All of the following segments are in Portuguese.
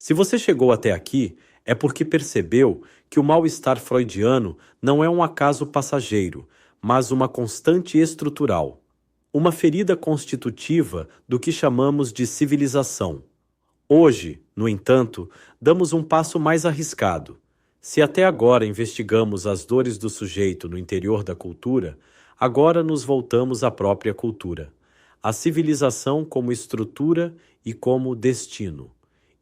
Se você chegou até aqui, é porque percebeu que o mal-estar freudiano não é um acaso passageiro, mas uma constante estrutural, uma ferida constitutiva do que chamamos de civilização. Hoje, no entanto, damos um passo mais arriscado. Se até agora investigamos as dores do sujeito no interior da cultura, agora nos voltamos à própria cultura, a civilização como estrutura e como destino.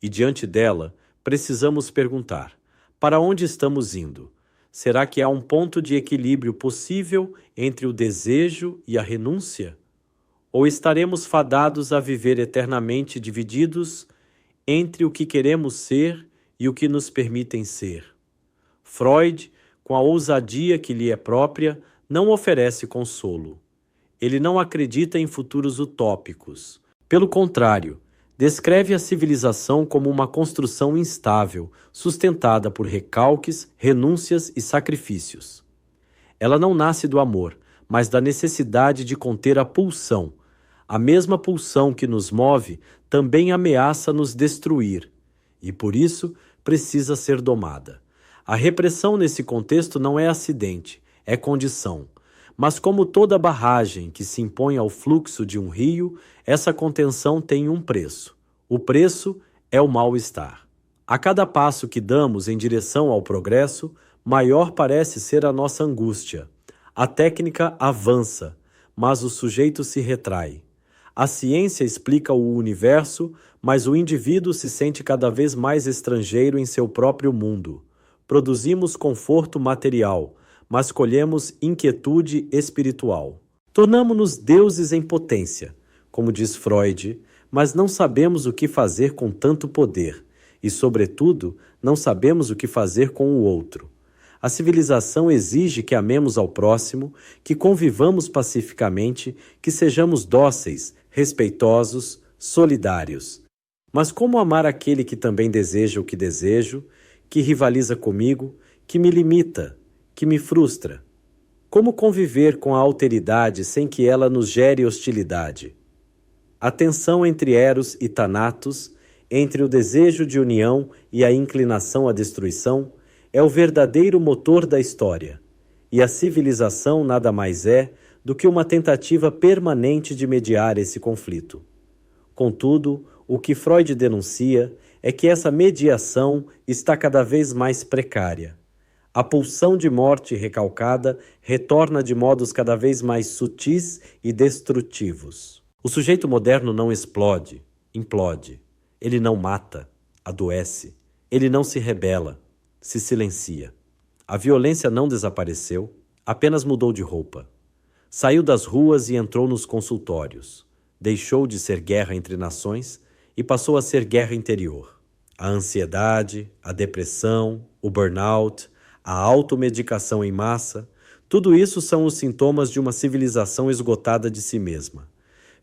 E diante dela, precisamos perguntar: para onde estamos indo? Será que há um ponto de equilíbrio possível entre o desejo e a renúncia? Ou estaremos fadados a viver eternamente divididos entre o que queremos ser e o que nos permitem ser? Freud, com a ousadia que lhe é própria, não oferece consolo. Ele não acredita em futuros utópicos. Pelo contrário, descreve a civilização como uma construção instável, sustentada por recalques, renúncias e sacrifícios. Ela não nasce do amor, mas da necessidade de conter a pulsão. A mesma pulsão que nos move também ameaça nos destruir, e por isso precisa ser domada. A repressão nesse contexto não é acidente, é condição. Mas como toda barragem que se impõe ao fluxo de um rio, essa contenção tem um preço. O preço é o mal-estar. A cada passo que damos em direção ao progresso, maior parece ser a nossa angústia. A técnica avança, mas o sujeito se retrai. A ciência explica o universo, mas o indivíduo se sente cada vez mais estrangeiro em seu próprio mundo. Produzimos conforto material, mas colhemos inquietude espiritual. Tornamo-nos deuses em potência, como diz Freud, mas não sabemos o que fazer com tanto poder e, sobretudo, não sabemos o que fazer com o outro. A civilização exige que amemos ao próximo, que convivamos pacificamente, que sejamos dóceis, respeitosos, solidários. Mas como amar aquele que também deseja o que desejo, que rivaliza comigo, que me limita, que me frustra? Como conviver com a alteridade sem que ela nos gere hostilidade? A tensão entre Eros e Thanatos, entre o desejo de união e a inclinação à destruição, é o verdadeiro motor da história, e a civilização nada mais é do que uma tentativa permanente de mediar esse conflito. Contudo, o que Freud denuncia é que essa mediação está cada vez mais precária. A pulsão de morte recalcada retorna de modos cada vez mais sutis e destrutivos. O sujeito moderno não explode, implode. Ele não mata, adoece. Ele não se rebela, se silencia. A violência não desapareceu, apenas mudou de roupa. Saiu das ruas e entrou nos consultórios. Deixou de ser guerra entre nações e passou a ser guerra interior. A ansiedade, a depressão, o burnout, a automedicação em massa, tudo isso são os sintomas de uma civilização esgotada de si mesma.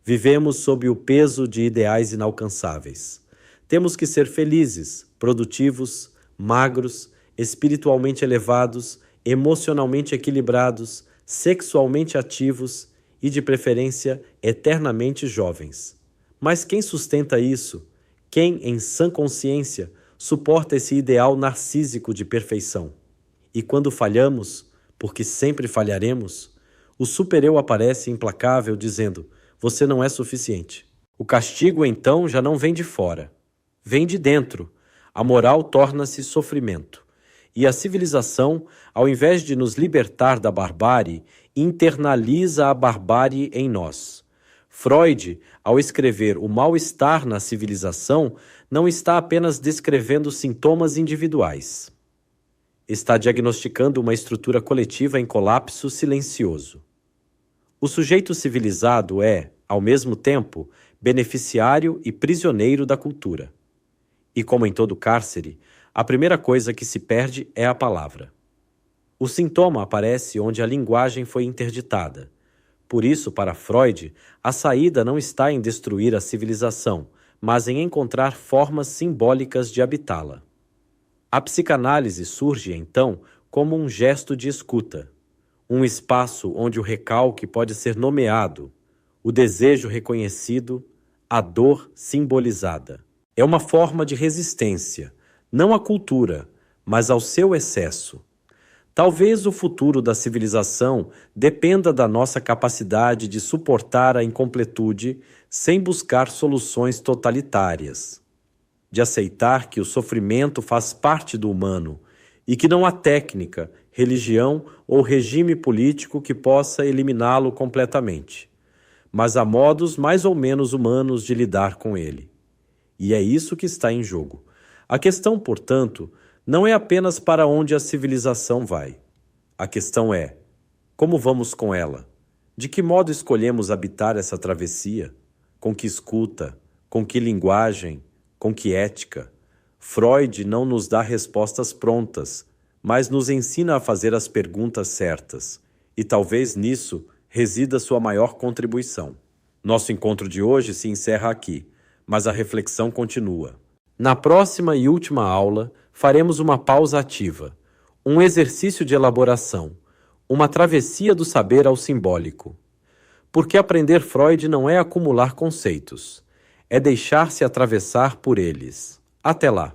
Vivemos sob o peso de ideais inalcançáveis. Temos que ser felizes, produtivos, magros, espiritualmente elevados, emocionalmente equilibrados, sexualmente ativos e, de preferência, eternamente jovens. Mas quem sustenta isso? Quem, em sã consciência, suporta esse ideal narcísico de perfeição? E quando falhamos, porque sempre falharemos, o super-eu aparece implacável dizendo: você não é suficiente. O castigo, então, já não vem de fora, vem de dentro. A moral torna-se sofrimento. E a civilização, ao invés de nos libertar da barbárie, internaliza a barbárie em nós. Freud, ao escrever o mal-estar na civilização, não está apenas descrevendo sintomas individuais. Está diagnosticando uma estrutura coletiva em colapso silencioso. O sujeito civilizado é, ao mesmo tempo, beneficiário e prisioneiro da cultura. E como em todo cárcere, a primeira coisa que se perde é a palavra. O sintoma aparece onde a linguagem foi interditada. Por isso, para Freud, a saída não está em destruir a civilização, mas em encontrar formas simbólicas de habitá-la. A psicanálise surge, então, como um gesto de escuta, um espaço onde o recalque pode ser nomeado, o desejo reconhecido, a dor simbolizada. É uma forma de resistência, não à cultura, mas ao seu excesso. Talvez o futuro da civilização dependa da nossa capacidade de suportar a incompletude sem buscar soluções totalitárias, de aceitar que o sofrimento faz parte do humano e que não há técnica, religião ou regime político que possa eliminá-lo completamente, mas há modos mais ou menos humanos de lidar com ele. E é isso que está em jogo. A questão, portanto, não é apenas para onde a civilização vai. A questão é, como vamos com ela? De que modo escolhemos habitar essa travessia? Com que escuta? Com que linguagem? Com que ética? Freud não nos dá respostas prontas, mas nos ensina a fazer as perguntas certas. E talvez nisso resida sua maior contribuição. Nosso encontro de hoje se encerra aqui, mas a reflexão continua. Na próxima e última aula, faremos uma pausa ativa, um exercício de elaboração, uma travessia do saber ao simbólico. Porque aprender Freud não é acumular conceitos, é deixar-se atravessar por eles. Até lá!